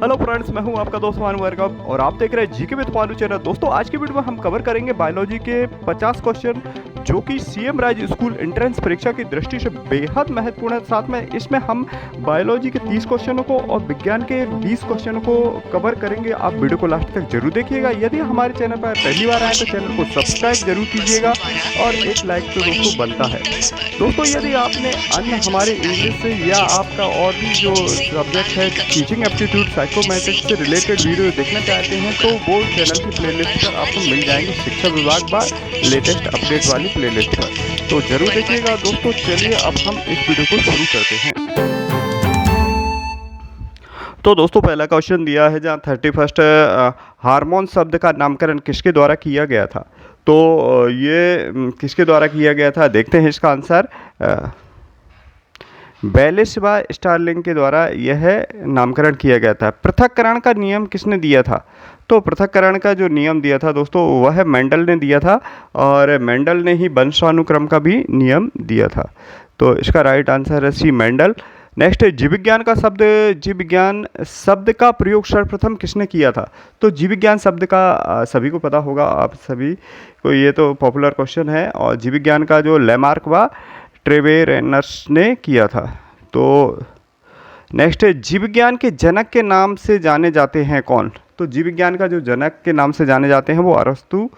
Hello friends, मैं हूं आपका दोस्त भानु भार्गव और आप देख रहे हैं जीके विद भानु चैनल। दोस्तों, आज की वीडियो में हम कवर करेंगे बायोलॉजी के 50 क्वेश्चन जो कि सीएम राज स्कूल एंट्रेंस परीक्षा की दृष्टि से बेहद महत्वपूर्ण है। साथ में इसमें हम बायोलॉजी के 30 क्वेश्चनों को और विज्ञान के 20 क्वेश्चनों को कवर करेंगे। आप वीडियो को लास्ट तक जरूर देखिएगा। यदि हमारे चैनल पर पहली बार आए तो चैनल को सब्सक्राइब जरूर कीजिएगा और एक लाइक तो दोस्तों बनता है। दोस्तों, यदि आपने अन्य हमारे इंग्लिश से या आपका और भी जो सब्जेक्ट है टीचिंग एप्टीट्यूड साइकोमेट्रिक्स से रिलेटेड वीडियो देखना चाहते हैं तो वो चैनल की प्लेलिस्ट पर आपको मिल जाएंगे शिक्षा विभाग का लेटेस्ट अपडेट वाली प्लेलिस्ट पर, तो जरूर देखिएगा। दोस्तों चलिए अब हम इस वीडियो को शुरू करते हैं। तो दोस्तों, पहला क्वेश्चन दिया है जहाँ 31 हार्मोन शब्द का नामकरण किसके द्वारा किया गया था। तो ये किसके द्वारा किया गया था, देखते हैं इसका आंसर। बेलिस व स्टार्लिंग के द्वारा यह नामकरण किया गया था। पृथक्करण का नियम किसने दिया था। तो पृथक्करण का जो नियम दिया था दोस्तों वह मेंडल ने दिया था और मेंडल ने ही वंशानुक्रम का भी नियम दिया था। तो इसका राइट आंसर है सी, मेंडल। नेक्स्ट, जीव विज्ञान का शब्द, जीव विज्ञान शब्द का प्रयोग सर्वप्रथम किसने किया था। तो जीव विज्ञान शब्द का सभी को पता होगा, आप सभी को ये तो पॉपुलर क्वेश्चन है। और जीव विज्ञान का जो लेमार्क व ट्रेवेरेनस ने किया था। तो नेक्स्ट है, जीव विज्ञान के जनक के नाम से जाने जाते हैं कौन। तो जीव विज्ञान का जो जनक के नाम से जाने जाते हैं वो अरस्तु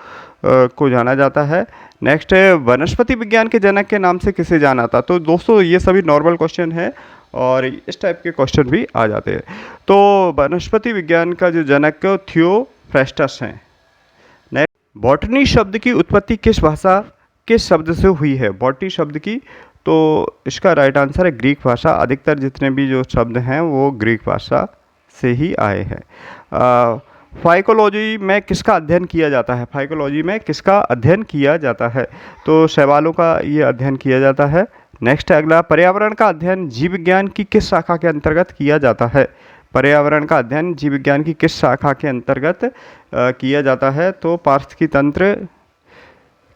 को जाना जाता है। नेक्स्ट है, वनस्पति विज्ञान के जनक के नाम से किसे जाना था। तो दोस्तों ये सभी नॉर्मल क्वेश्चन है और इस टाइप के क्वेश्चन भी आ जाते हैं। तो वनस्पति विज्ञान का जो जनक थियोफ्रेस्टस हैं। नेक्स्ट, बॉटनी शब्द की उत्पत्ति किस शब्द से हुई है। बॉटनी शब्द की, तो इसका राइट आंसर है ग्रीक भाषा। अधिकतर जितने भी जो शब्द हैं वो ग्रीक भाषा से ही आए हैं। फाइकोलॉजी में किसका अध्ययन किया जाता है। फाइकोलॉजी में किसका अध्ययन किया जाता है। तो शैवालों का ये अध्ययन किया जाता है। नेक्स्ट अगला, पर्यावरण का अध्ययन जीव विज्ञान की किस शाखा के अंतर्गत किया जाता है। पर्यावरण का अध्ययन जीव विज्ञान की किस शाखा के अंतर्गत किया जाता है। तो पारिस्थितिकी तंत्र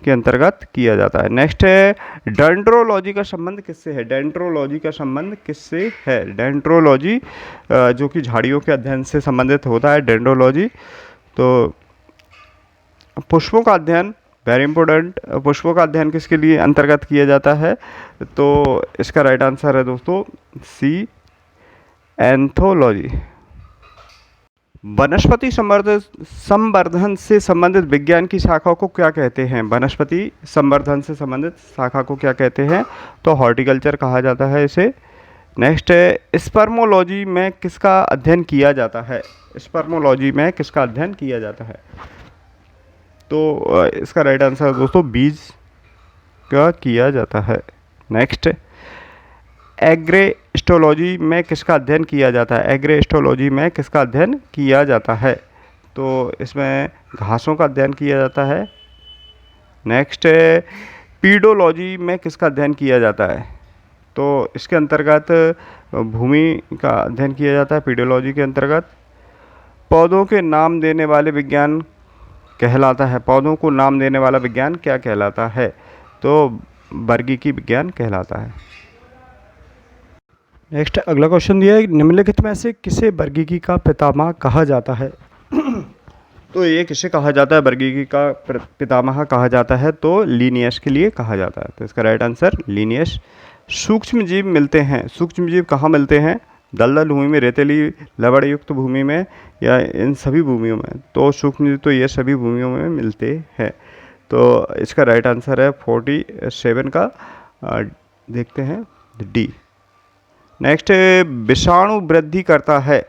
के अंतर्गत किया जाता है। नेक्स्ट है, डेंड्रोलॉजी का संबंध किससे है। डेंड्रोलॉजी का संबंध किससे है। डेंड्रोलॉजी जो कि झाड़ियों के अध्ययन से संबंधित होता है डेंड्रोलॉजी। तो पुष्पों का अध्ययन, वेरी इंपॉर्टेंट, पुष्पों का अध्ययन किसके लिए अंतर्गत किया जाता है। तो इसका राइट आंसर है दोस्तों सी, एंथोलॉजी। वनस्पति संवर्धन से संबंधित विज्ञान की शाखा को क्या कहते हैं। वनस्पति संवर्धन से संबंधित शाखा को क्या कहते हैं। तो हॉर्टिकल्चर कहा जाता है इसे। नेक्स्ट है, स्पर्मोलॉजी में किसका अध्ययन किया जाता है। स्पर्मोलॉजी में किसका अध्ययन किया जाता है। तो इसका राइट आंसर दोस्तों बीज का किया जाता है। नेक्स्ट, एग्रेस्टोलॉजी में किसका अध्ययन किया जाता है। एग्रेस्टोलॉजी में किसका अध्ययन किया जाता है। तो इसमें घासों का अध्ययन किया जाता है। नेक्स्ट, पीडोलॉजी में किसका अध्ययन किया जाता है। तो इसके अंतर्गत भूमि का अध्ययन किया जाता है पीडोलॉजी के अंतर्गत। पौधों के नाम देने वाले विज्ञान कहलाता है। पौधों को नाम देने वाला विज्ञान क्या कहलाता है। तो वर्गीकी विज्ञान कहलाता है। नेक्स्ट अगला क्वेश्चन दिया है, निम्नलिखित में से किसे वर्गीकी का पितामह कहा जाता है। तो ये किसे कहा जाता है, वर्गीकी का पितामह कहा जाता है। तो लीनियस के लिए कहा जाता है। तो इसका राइट आंसर लीनियस। सूक्ष्म जीव मिलते हैं, सूक्ष्म जीव कहाँ मिलते हैं। दलदल भूमि में, रेतीली लवण युक्त भूमि में या इन सभी भूमियों में। तो सूक्ष्म जीव तो ये सभी भूमियों में मिलते हैं। तो इसका राइट आंसर है 47 का, देखते हैं डी। नेक्स्ट, विषाणु वृद्धि करता है।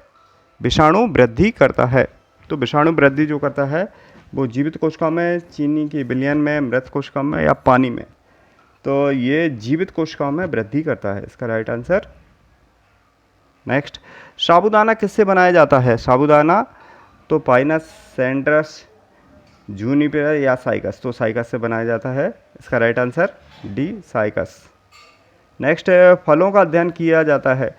विषाणु वृद्धि करता है। तो विषाणु वृद्धि जो करता है वो जीवित कोशिका में, चीनी की विलयन में, मृत कोशिका में या पानी में। तो ये जीवित कोशिकाओं में वृद्धि करता है। इसका राइट आंसर। नेक्स्ट, साबूदाना किससे बनाया जाता है। साबूदाना तो पाइनस सैंड्रस, जूनिपर या साइकस। तो साइकस से बनाया जाता है। इसका right answer D, cycas. Next, फलों का अध्ययन किया जाता है।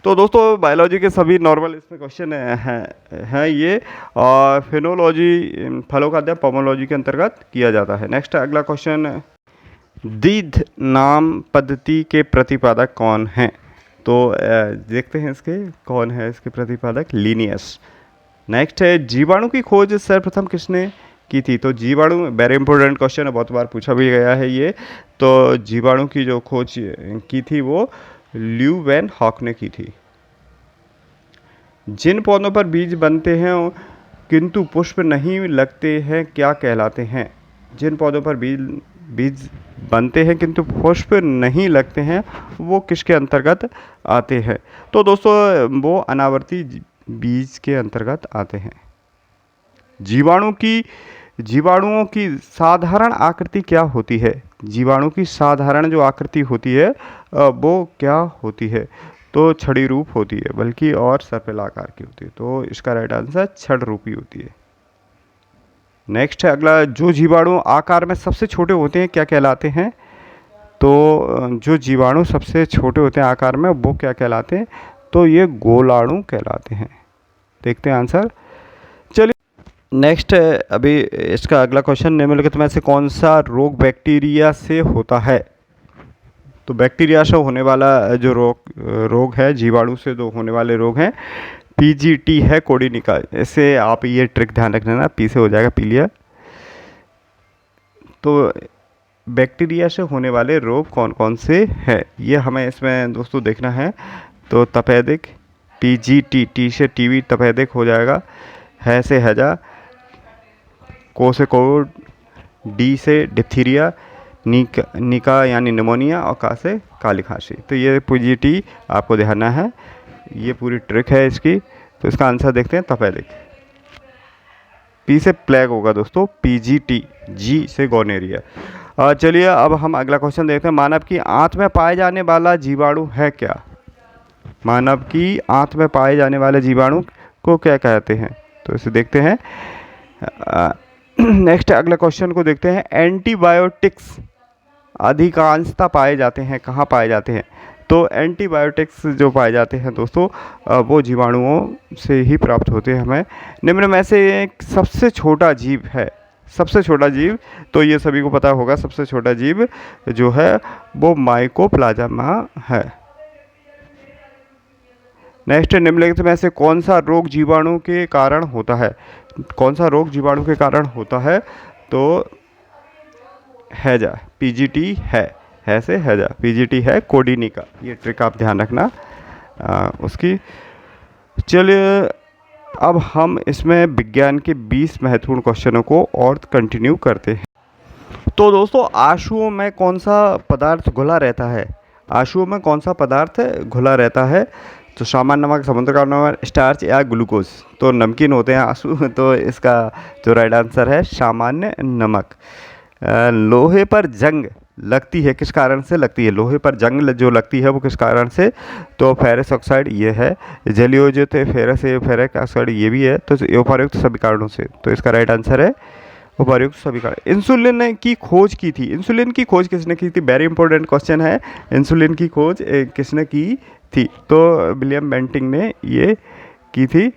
तो दोस्तों बायोलॉजी के सभी नॉर्मल इसमें क्वेश्चन हैं ये। और फिनोलॉजी फलों का अध्ययन पोमोलॉजी के अंतर्गत किया जाता है। नेक्स्ट अगला क्वेश्चन, दीध नाम पद्धति के प्रतिपादक कौन हैं। तो देखते हैं इसके कौन है इसके प्रतिपादक, लिनियस। नेक्स्ट है, जीवाणु की खोज सर्वप्रथम किसने की थी? तो जीवाणु, वेरी इंपॉर्टेंट क्वेश्चन है, बहुत बार पूछा भी गया है ये। तो जीवाणु की जो खोज की थी वो ल्यू वैन हॉक ने की थी। जिन पौधों पर बीज बनते हैं किंतु पुष्प नहीं लगते हैं क्या कहलाते हैं? जिन पौधों पर बीज बनते हैं किंतु पुष्प नहीं लगते हैं वो किसके अंतर्गत आते हैं? तो दोस्तों वो अनावर्ती बीज के अंतर्गत आते हैं। जीवाणुओं की साधारण आकृति क्या होती है? जीवाणु की साधारण जो आकृति होती है वो क्या होती है? तो छड़ी रूप होती है, बल्कि और सर्पिल आकार की होती है। तो इसका राइट आंसर छड़ रूपी होती है। नेक्स्ट है अगला, जो जीवाणु आकार में सबसे छोटे होते हैं क्या कहलाते हैं? तो जो जीवाणु सबसे छोटे होते हैं आकार में वो क्या कहलाते हैं? तो ये गोलाणु कहलाते हैं। देखते हैं आंसर। चलिए नेक्स्ट है, अभी इसका अगला क्वेश्चन, निम्नलिखित में से कौन सा रोग बैक्टीरिया से होता है? तो बैक्टीरिया से होने वाला जो रोग है, जीवाणु से जो होने वाले रोग हैं, पीजीटी है कोडिनिका। ऐसे आप ये ट्रिक ध्यान रख लेना, पी से हो जाएगा पीलिया। तो बैक्टीरिया से होने वाले रोग कौन कौन से हैं ये हमें इसमें दोस्तों देखना है। तो तपेदिक, पीजीटी, टी से टीवी तपेदिक हो जाएगा, है से हैजा, को से कोविड, डी से डिप्थीरिया, निका यानी निमोनिया, और का से काली खांसी। तो ये पीजीटी आपको ध्यान है, ये पूरी ट्रिक है इसकी। तो इसका आंसर देखते हैं, तपेदिक। पी से प्लेग होगा दोस्तों, पीजीटी। जी से गोनेरिया। चलिए अब हम अगला क्वेश्चन देखते हैं, मानव की आंत में पाए जाने वाला जीवाणु है क्या? मानव की आंत में पाए जाने वाले जीवाणु को क्या कहते हैं? तो इसे देखते हैं। नेक्स्ट अगले क्वेश्चन को देखते हैं, एंटीबायोटिक्स अधिकांशतः पाए जाते हैं कहाँ पाए जाते हैं? तो एंटीबायोटिक्स जो पाए जाते हैं दोस्तों वो जीवाणुओं से ही प्राप्त होते हैं हमें। निम्न में से एक सबसे छोटा जीव है, सबसे छोटा जीव, तो ये सभी को पता होगा, सबसे छोटा जीव जो है वो माइकोप्लाज्मा है। नेक्स्ट, निम्नलिखित में से कौन सा रोग जीवाणु के कारण होता है? कौन सा रोग जीवाणु के कारण होता है? तो हैजा, पीजीटी है से हैजा, पीजीटी है कोडिनिका। ये ट्रिक आप ध्यान रखना उसकी। चलिए अब हम इसमें विज्ञान के 20 महत्वपूर्ण क्वेश्चनों को और कंटिन्यू करते हैं। तो दोस्तों आंसुओं में कौन सा पदार्थ घुला रहता है? आंसुओं में कौन सा पदार्थ घुला रहता है? तो सामान्य नमक, समुद्र का नमक, स्टार्च या ग्लूकोज। तो नमकीन होते हैं आंसू, तो इसका जो राइट आंसर है सामान्य नमक। लोहे पर जंग लगती है किस कारण से लगती है? लोहे पर जंग जो लगती है वो किस कारण से? तो फेरस ऑक्साइड ये है, जलीय जो थे फेरस फेरिक ऑक्साइड ये भी है। तो उपर्युक्त सभी कारणों से, तो इसका राइट आंसर है उपर्युक्त सभी कारण। इंसुलिन की खोज की थी, इंसुलिन की खोज किसने की थी? वेरी इंपॉर्टेंट क्वेश्चन है, इंसुलिन की खोज किसने की थी? तो विलियम बेंटिंग ने ये की थी।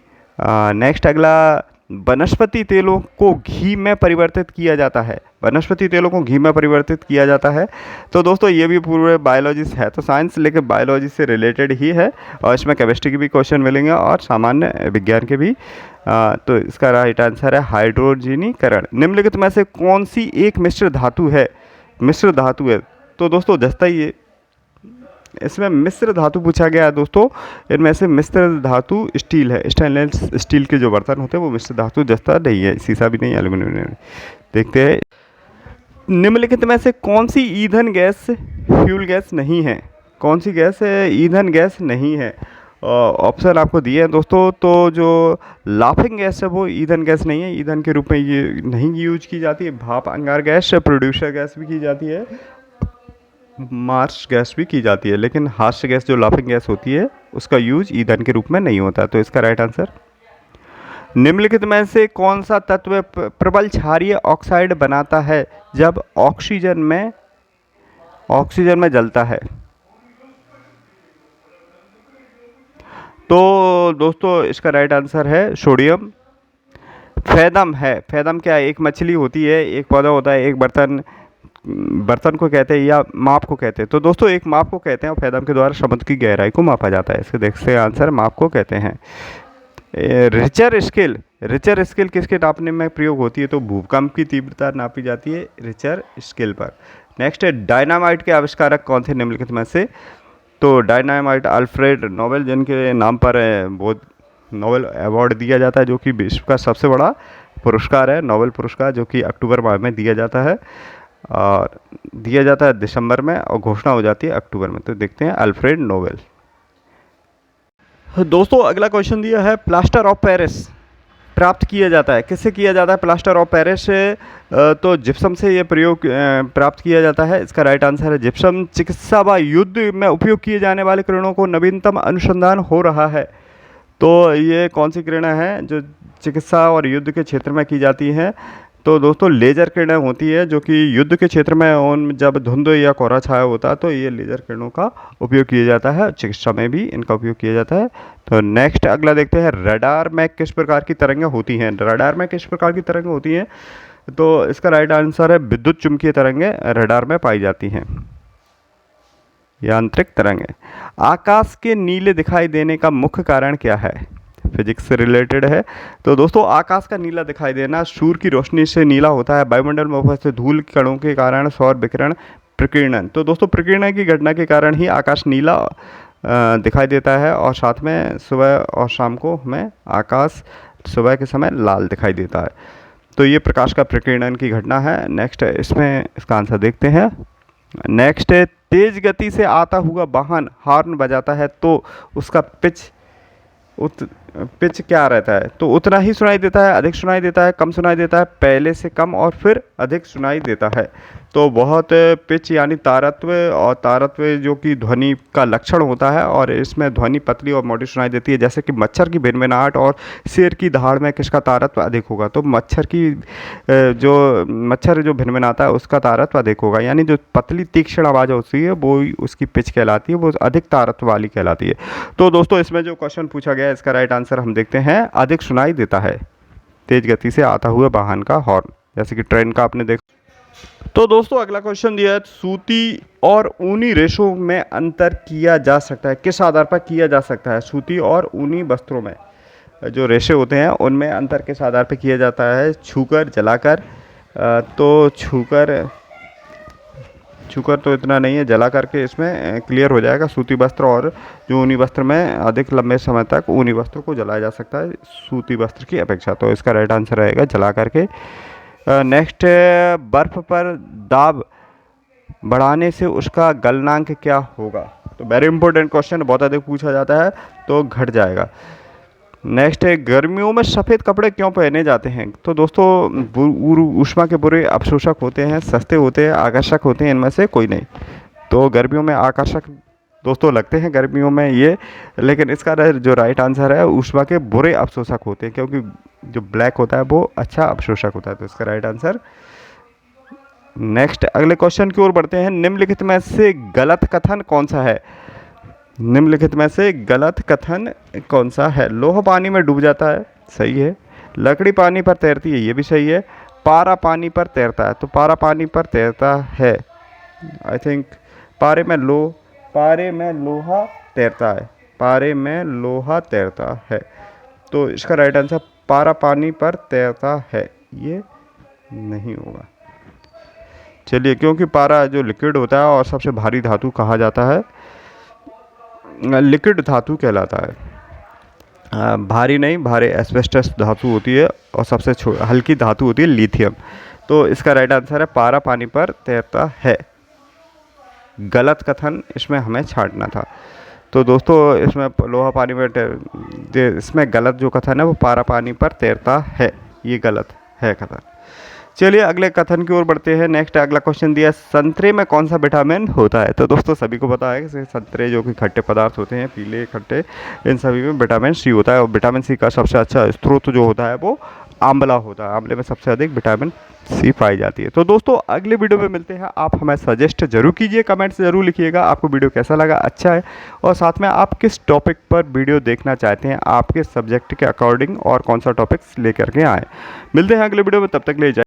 नेक्स्ट अगला, वनस्पति तेलों को घी में परिवर्तित किया जाता है। वनस्पति तेलों को घी में परिवर्तित किया जाता है। तो दोस्तों ये भी पूरे बायोलॉजी से है, तो साइंस लेकिन बायोलॉजी से रिलेटेड ही है, और इसमें केमिस्ट्री के भी क्वेश्चन मिलेंगे और सामान्य विज्ञान के भी। तो इसका राइट आंसर है हाइड्रोजनीकरण। निम्नलिखित में से कौन सी एक मिश्र धातु है? मिश्र धातु है, तो दोस्तों जस्ता ये, इसमें मिश्र धातु पूछा गया है दोस्तों। इनमें से मिश्र धातु स्टील है, स्टेनलेस स्टील के जो बर्तन होते हैं वो मिश्र धातु जस्ता नहीं है, शीशा भी नहीं है, एल्यूमिनियम नहीं। देखते हैं, निम्नलिखित में से कौन सी ईंधन गैस फ्यूल गैस नहीं है? कौन सी गैस ईंधन गैस नहीं है? ऑप्शन आपको दिए हैं दोस्तों। तो जो लाफिंग गैस है वो ईंधन गैस नहीं है, ईंधन के रूप में ये नहीं यूज की जाती है। भाप अंगार गैस, प्रोड्यूसर गैस भी की जाती है, मार्स गैस भी की जाती है, लेकिन हास्य गैस जो लाफिंग गैस होती है उसका यूज ईंधन के रूप में नहीं होता। तो इसका राइट आंसर, निम्नलिखित में से कौन सा तत्व प्रबल क्षारीय ऑक्साइड बनाता है जब ऑक्सीजन में जलता है? तो दोस्तों इसका राइट आंसर है सोडियम। फैदम है, फैदम क्या है? एक मछली होती है, एक पौधा होता है, एक बर्तन बर्तन को कहते हैं या माप को कहते हैं? तो दोस्तों एक माप को कहते हैं और फैदम के द्वारा समुद्र की गहराई को मापा जाता है। इसके देखते आंसर माप को कहते हैं। रिचर स्केल, रिचर स्केल किसके नापने में प्रयोग होती है? तो भूकंप की तीव्रता नापी जाती है रिचर स्केल पर। नेक्स्ट है डायनामाइट के आविष्कारक कौन थे निम्नलिखित में से? तो डायनामाइट अल्फ्रेड नोबेल, जिनके नाम पर बहुत नोबेल अवार्ड दिया जाता है, जो कि विश्व का सबसे बड़ा पुरस्कार है, नोबेल पुरस्कार, जो कि अक्टूबर माह में दिया जाता है और दिया जाता है दिसंबर में और घोषणा हो जाती है अक्टूबर में। तो देखते हैं अल्फ्रेड नोबेल। दोस्तों अगला क्वेश्चन दिया है, प्लास्टर ऑफ पेरिस प्राप्त किया जाता है, किससे किया जाता है प्लास्टर ऑफ पेरिस? तो जिप्सम से ये प्रयोग प्राप्त किया जाता है। इसका राइट आंसर है जिप्सम। चिकित्सा व युद्ध में उपयोग किए जाने वाले किरणों को नवीनतम अनुसंधान हो रहा है। तो ये कौन सी किरणें हैं जो चिकित्सा और युद्ध के क्षेत्र में की जाती हैं? तो दोस्तों लेज़र किरणें होती है, जो कि युद्ध के क्षेत्र में उन जब धुंध या कोहरा छाया होता है तो ये लेज़र किरणों का उपयोग किया जाता है। चिकित्सा में भी इनका उपयोग किया जाता है। तो नेक्स्ट अगला देखते हैं, रडार में किस प्रकार की तरंगें होती हैं? रडार में किस प्रकार की तरंगें होती हैं? तो इसका राइट आंसर है विद्युत चुम्बकीय तरंगें रडार में पाई जाती हैं, यांत्रिक तरंगें। आकाश के नीले दिखाई देने का मुख्य कारण क्या है? फिजिक्स से रिलेटेड है। तो दोस्तों आकाश का नीला दिखाई देना सूर्य की रोशनी से नीला होता है, वायुमंडल में उपस्थित धूल कणों के कारण, सौर विकिरण, प्रकीर्णन। तो दोस्तों प्रकीर्णन की घटना के कारण ही आकाश नीला दिखाई देता है और साथ में सुबह और शाम को हमें आकाश सुबह के समय लाल दिखाई देता है। तो ये प्रकाश का प्रकीर्णन की घटना है। नेक्स्ट इसमें इसका आंसर देखते हैं। नेक्स्ट है, तेज गति से आता हुआ वाहन हॉर्न बजाता है तो उसका पिच क्या रहता है? तो उतना ही सुनाई देता है, अधिक सुनाई देता है, कम सुनाई देता है, पहले से कम और फिर अधिक सुनाई देता है। तो बहुत पिच यानी तारत्व, और तारत्व जो कि ध्वनि का लक्षण होता है, और इसमें ध्वनि पतली और मोटी सुनाई देती है। जैसे कि मच्छर की भिनभिनाहट और शेर की दहाड़ में किसका तारत्व अधिक होगा? तो मच्छर जो भिनभिनाता है उसका तारत्व अधिक होगा, यानी जो पतली तीक्ष्ण आवाज़ होती है वो उसकी पिच कहलाती है, वो अधिक तारत्व वाली कहलाती है। तो दोस्तों इसमें जो क्वेश्चन पूछा गया है इसका राइट आंसर हम देखते हैं, अधिक सुनाई देता है तेज गति से आता हुआ वाहन का हॉर्न, जैसे कि ट्रेन का आपने देखा। तो दोस्तों अगला क्वेश्चन दिया है, सूती और ऊनी रेशों में अंतर किया जा सकता है, किस आधार पर किया जा सकता है? सूती और ऊनी वस्त्रों में जो रेशे होते हैं उनमें अंतर किस आधार पर किया जाता है? छूकर, जलाकर? तो छूकर तो इतना नहीं है, जला करके इसमें क्लियर हो जाएगा। सूती वस्त्र और जो ऊनी वस्त्र में अधिक लंबे समय तक ऊनी वस्त्र को जलाया जा सकता है सूती वस्त्र की अपेक्षा। तो इसका राइट आंसर रहेगा जला करके। नेक्स्ट, बर्फ़ पर दाब बढ़ाने से उसका गलनांक क्या होगा? तो वेरी इंपॉर्टेंट क्वेश्चन, बहुत अधिक पूछा जाता है, तो घट जाएगा। नेक्स्ट है, गर्मियों में सफ़ेद कपड़े क्यों पहने जाते हैं? तो दोस्तों ऊष्मा के बुरे अवशोषक होते हैं, सस्ते होते हैं, आकर्षक होते हैं, इनमें से कोई नहीं। तो गर्मियों में आकर्षक दोस्तों लगते हैं गर्मियों में ये, लेकिन इसका जो राइट आंसर है ऊष्मा के बुरे अवशोषक होते हैं, क्योंकि जो ब्लैक होता है वो अच्छा अवशोषक होता है। तो इसका राइट आंसर। नेक्स्ट अगले क्वेश्चन की ओर बढ़ते हैं, निम्नलिखित में से गलत कथन कौन सा है? निम्नलिखित में से गलत कथन कौन सा है? लोहा पानी में डूब जाता है, सही है। लकड़ी पानी पर तैरती है, ये भी सही है। पारा पानी पर तैरता है, तो पारा पानी पर तैरता है, आई थिंक पारे में लोहा तैरता है, पारे में लोहा तैरता है। तो इसका राइट आंसर पारा पानी पर तैरता है, ये नहीं होगा। चलिए, क्योंकि पारा जो लिक्विड होता है और सबसे भारी धातु कहा जाता है, लिक्विड धातु कहलाता है। भारी नहीं, भारी एस्बेस्टस धातु होती है और सबसे हल्की धातु होती है लिथियम। तो इसका राइट आंसर है पारा पानी पर तैरता है। गलत कथन इसमें हमें छांटना था। तो दोस्तों इसमें लोहा पानी में इसमें गलत जो कथन है वो पारा पानी पर तैरता है, ये गलत है कथन। चलिए अगले कथन की ओर बढ़ते हैं। नेक्स्ट अगला क्वेश्चन दिया, संतरे में कौन सा विटामिन होता है? तो दोस्तों सभी को पता है कि संतरे जो कि खट्टे पदार्थ होते हैं, पीले खट्टे, इन सभी में विटामिन सी होता है, और विटामिन सी का सबसे अच्छा स्रोत जो होता है वो आंवला होता है। आंवले में सबसे अधिक विटामिन सी पाई जाती है। तो दोस्तों अगले वीडियो में मिलते हैं। आप हमें सजेस्ट जरूर कीजिए, कमेंट्स जरूर लिखिएगा आपको वीडियो कैसा लगा, अच्छा है, और साथ में आप किस टॉपिक पर वीडियो देखना चाहते हैं, आपके सब्जेक्ट के अकॉर्डिंग और कौन सा टॉपिक्स लेकर के आए। मिलते हैं अगले वीडियो में, तब तक ले जाए।